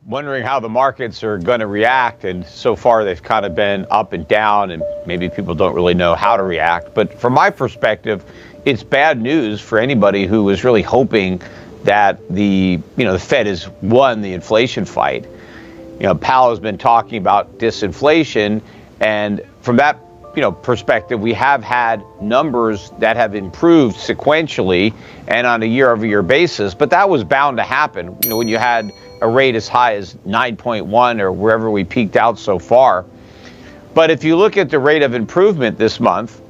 Wondering how the markets are going to react, and so far they've kind of been up and down, and maybe people don't really know how to react. But from my perspective, it's bad news for anybody who was really hoping that the Fed has won the inflation fight. Powell has been talking about disinflation, and from that perspective, we have had numbers that have improved sequentially and on a year-over-year basis, but that was bound to happen. When you had a rate as high as 9.1 or wherever we peaked out so far. But if you look at the rate of improvement this month,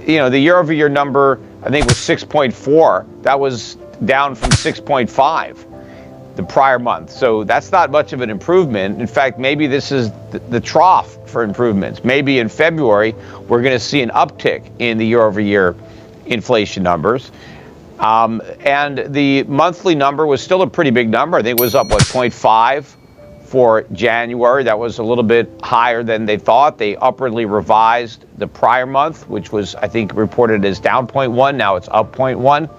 the year-over-year number, I think, was 6.4. That was down from 6.5 the prior month. So that's not much of an improvement. In fact, maybe this is the trough for improvements. Maybe in February, we're going to see an uptick in the year-over-year inflation numbers. And the monthly number was still a pretty big number. I think it was up, 0.5 for January. That was a little bit higher than they thought. They upwardly revised the prior month, which was, I think, reported as down 0.1. Now it's up 0.1.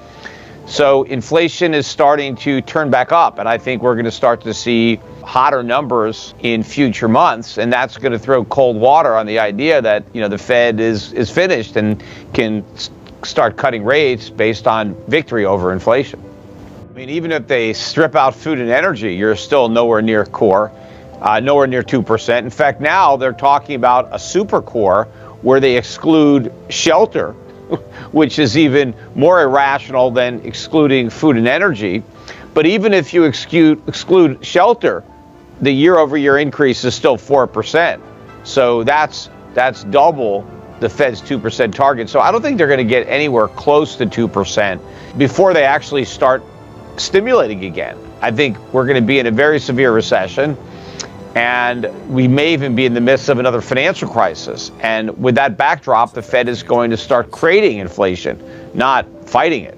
So inflation is starting to turn back up, and I think we're going to start to see hotter numbers in future months, and that's going to throw cold water on the idea that the Fed is finished and can start cutting rates based on victory over inflation. I mean, even if they strip out food and energy, you're still nowhere near core, nowhere near 2%. In fact, now they're talking about a super core where they exclude shelter, which is even more irrational than excluding food and energy. But even if you exclude shelter, the year-over-year increase is still 4%. So that's double the Fed's 2% target. So I don't think they're going to get anywhere close to 2% before they actually start stimulating again. I think we're going to be in a very severe recession, and we may even be in the midst of another financial crisis. And with that backdrop, the Fed is going to start creating inflation, not fighting it.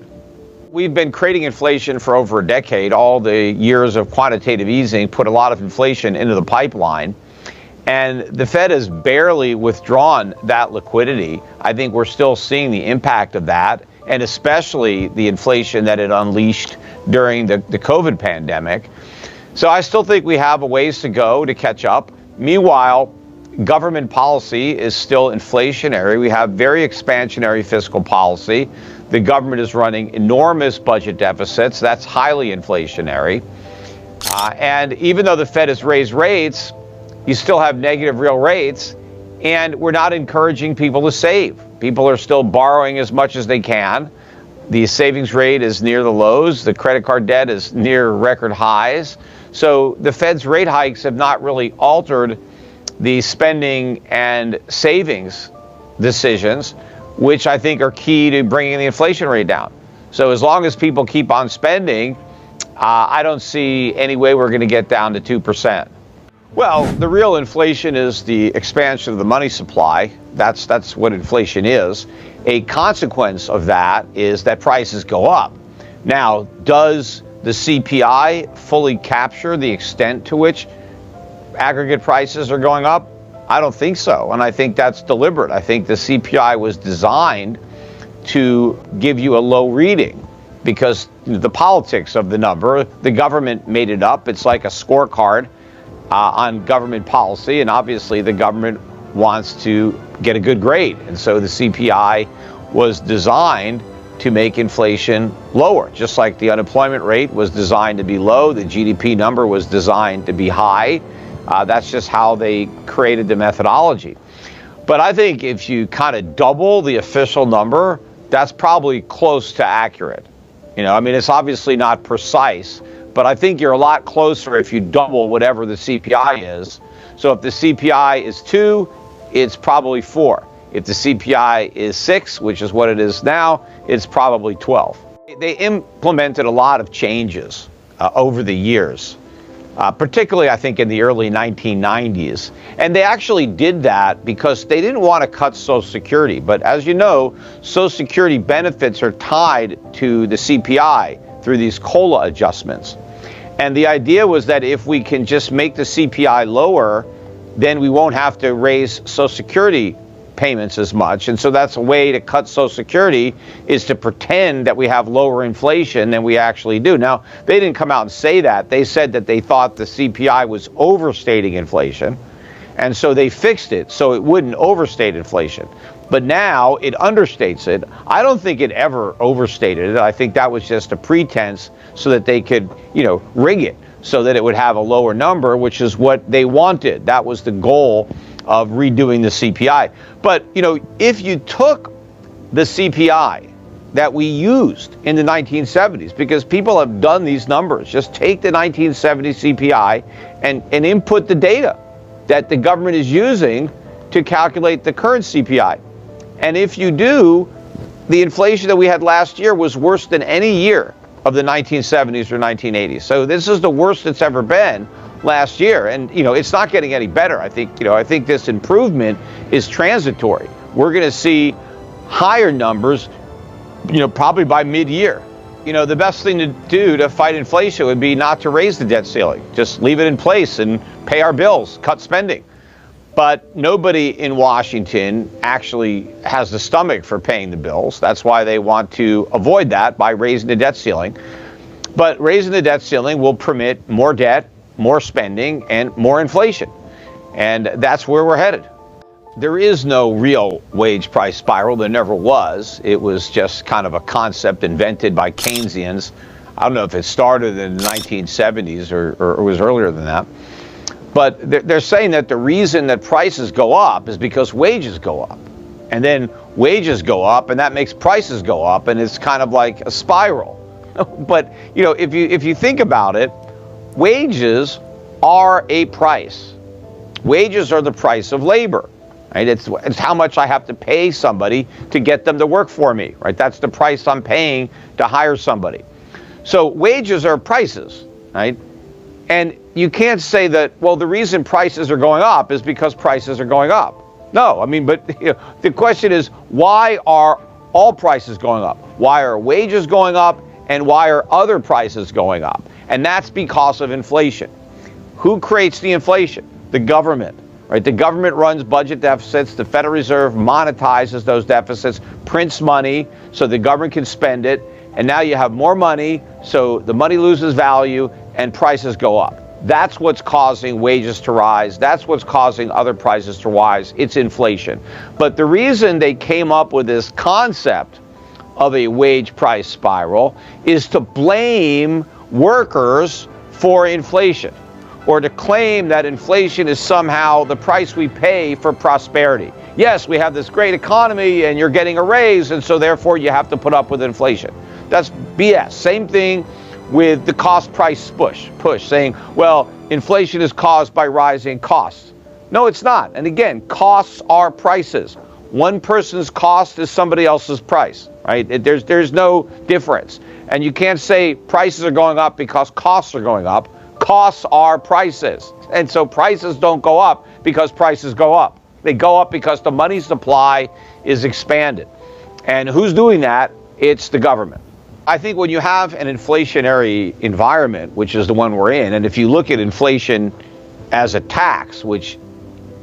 We've been creating inflation for over a decade. All the years of quantitative easing put a lot of inflation into the pipeline. And the Fed has barely withdrawn that liquidity. I think we're still seeing the impact of that, and especially the inflation that it unleashed during the COVID pandemic. So I still think we have a ways to go to catch up. Meanwhile, government policy is still inflationary. We have very expansionary fiscal policy. The government is running enormous budget deficits. That's highly inflationary. And even though the Fed has raised rates, you still have negative real rates, and we're not encouraging people to save. People are still borrowing as much as they can. The savings rate is near the lows. The credit card debt is near record highs. So the Fed's rate hikes have not really altered the spending and savings decisions, which I think are key to bringing the inflation rate down. So as long as people keep on spending, I don't see any way we're going to get down to 2%. Well, the real inflation is the expansion of the money supply. That's what inflation is. A consequence of that is that prices go up. Now, does the CPI fully capture the extent to which aggregate prices are going up? I don't think so, and I think that's deliberate. I think the CPI was designed to give you a low reading because the politics of the number, the government made it up. It's like a scorecard on government policy, and obviously the government wants to get a good grade. And so the CPI was designed to make inflation lower, just like the unemployment rate was designed to be low, the GDP number was designed to be high. That's just how they created the methodology. But I think if you kind of double the official number, that's probably close to accurate. It's obviously not precise, but I think you're a lot closer if you double whatever the CPI is. So if the CPI is 2, it's probably 4. If the CPI is 6, which is what it is now, it's probably 12. They implemented a lot of changes over the years, particularly I think in the early 1990s. And they actually did that because they didn't want to cut Social Security. But as you know, Social Security benefits are tied to the CPI through these COLA adjustments. And the idea was that if we can just make the CPI lower, then we won't have to raise Social Security payments as much. And so that's a way to cut Social Security, is to pretend that we have lower inflation than we actually do. Now, they didn't come out and say that. They said that they thought the CPI was overstating inflation. And so they fixed it so it wouldn't overstate inflation. But now it understates it. I don't think it ever overstated it. I think that was just a pretense so that they could, rig it so that it would have a lower number, which is what they wanted. That was the goal of redoing the CPI. But, if you took the CPI that we used in the 1970s, because people have done these numbers, just take the 1970 CPI and input the data that the government is using to calculate the current CPI. And if you do, the inflation that we had last year was worse than any year of the 1970s or 1980s. So this is the worst it's ever been last year. And, it's not getting any better. I think this improvement is transitory. We're going to see higher numbers, probably by mid-year. The best thing to do to fight inflation would be not to raise the debt ceiling. Just leave it in place and pay our bills, cut spending. But nobody in Washington actually has the stomach for paying the bills. That's why they want to avoid that by raising the debt ceiling. But raising the debt ceiling will permit more debt, more spending, and more inflation. And that's where we're headed. There is no real wage price spiral. There never was. It was just kind of a concept invented by Keynesians. I don't know if it started in the 1970s or was earlier than that. But they're saying that the reason that prices go up is because wages go up. And then wages go up, and that makes prices go up, and it's kind of like a spiral. But, if you think about it, wages are a price. Wages are the price of labor. Right? It's how much I have to pay somebody to get them to work for me. Right? That's the price I'm paying to hire somebody. So wages are prices, right? And you can't say that, well, the reason prices are going up is because prices are going up. No, but the question is, why are all prices going up? Why are wages going up? And why are other prices going up? And that's because of inflation. Who creates the inflation? The government. Right? The government runs budget deficits. The Federal Reserve monetizes those deficits, prints money so the government can spend it. And now you have more money, so the money loses value and prices go up. That's what's causing wages to rise. That's what's causing other prices to rise. It's inflation. But the reason they came up with this concept of a wage price spiral is to blame workers for inflation, or to claim that inflation is somehow the price we pay for prosperity. Yes, we have this great economy and you're getting a raise, and so therefore you have to put up with inflation. That's BS. Same thing with the cost price push, saying, well, inflation is caused by rising costs. No, it's not. And again, costs are prices. One person's cost is somebody else's price, right? There's no difference. And you can't say prices are going up because costs are going up. Costs are prices. And so prices don't go up because prices go up. They go up because the money supply is expanded. And who's doing that? It's the government. I think when you have an inflationary environment, which is the one we're in, and if you look at inflation as a tax, which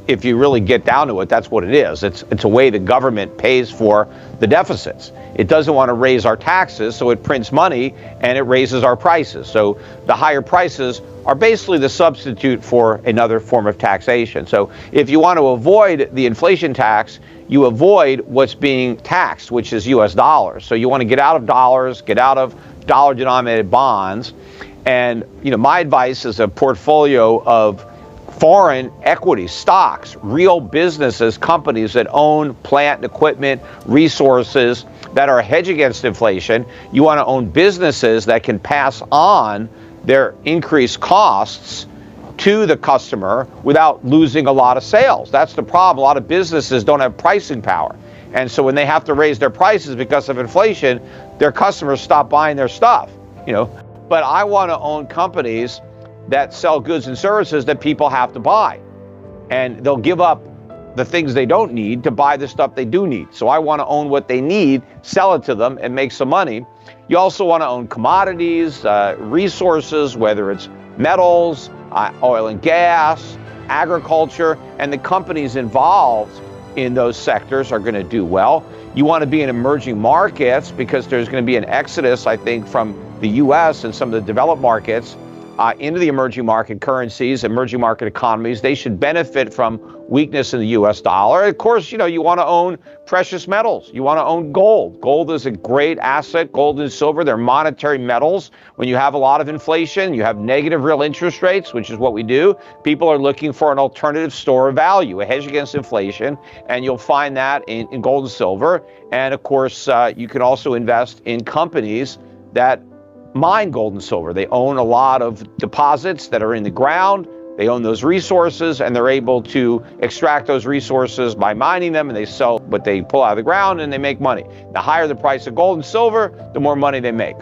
if you really get down to it, that's what it is. It's a way the government pays for the deficits. It doesn't want to raise our taxes, so it prints money and it raises our prices. So the higher prices are basically the substitute for another form of taxation. So if you want to avoid the inflation tax, you avoid what's being taxed, which is U.S. dollars. So you want to get out of dollars, get out of dollar-denominated bonds. And, my advice is a portfolio of foreign equity, stocks, real businesses, companies that own plant and equipment, resources that are a hedge against inflation. You want to own businesses that can pass on their increased costs to the customer without losing a lot of sales. That's the problem. A lot of businesses don't have pricing power. And so when they have to raise their prices because of inflation, their customers stop buying their stuff, But I want to own companies that sell goods and services that people have to buy. And they'll give up the things they don't need to buy the stuff they do need. So I want to own what they need, sell it to them, and make some money. You also want to own commodities, resources, whether it's metals, oil and gas, agriculture, and the companies involved in those sectors are going to do well. You want to be in emerging markets because there's going to be an exodus, I think, from the U.S. and some of the developed markets into the emerging market currencies, emerging market economies. They should benefit from weakness in the U.S. dollar. Of course, you want to own precious metals. You want to own gold. Gold is a great asset. Gold and silver, they're monetary metals. When you have a lot of inflation, you have negative real interest rates, which is what we do. People are looking for an alternative store of value, a hedge against inflation, and you'll find that in gold and silver. And of course, you can also invest in companies that mine gold and silver. They own a lot of deposits that are in the ground. They own those resources, and they're able to extract those resources by mining them, and they sell what they pull out of the ground, and they make money. The higher the price of gold and silver, the more money they make.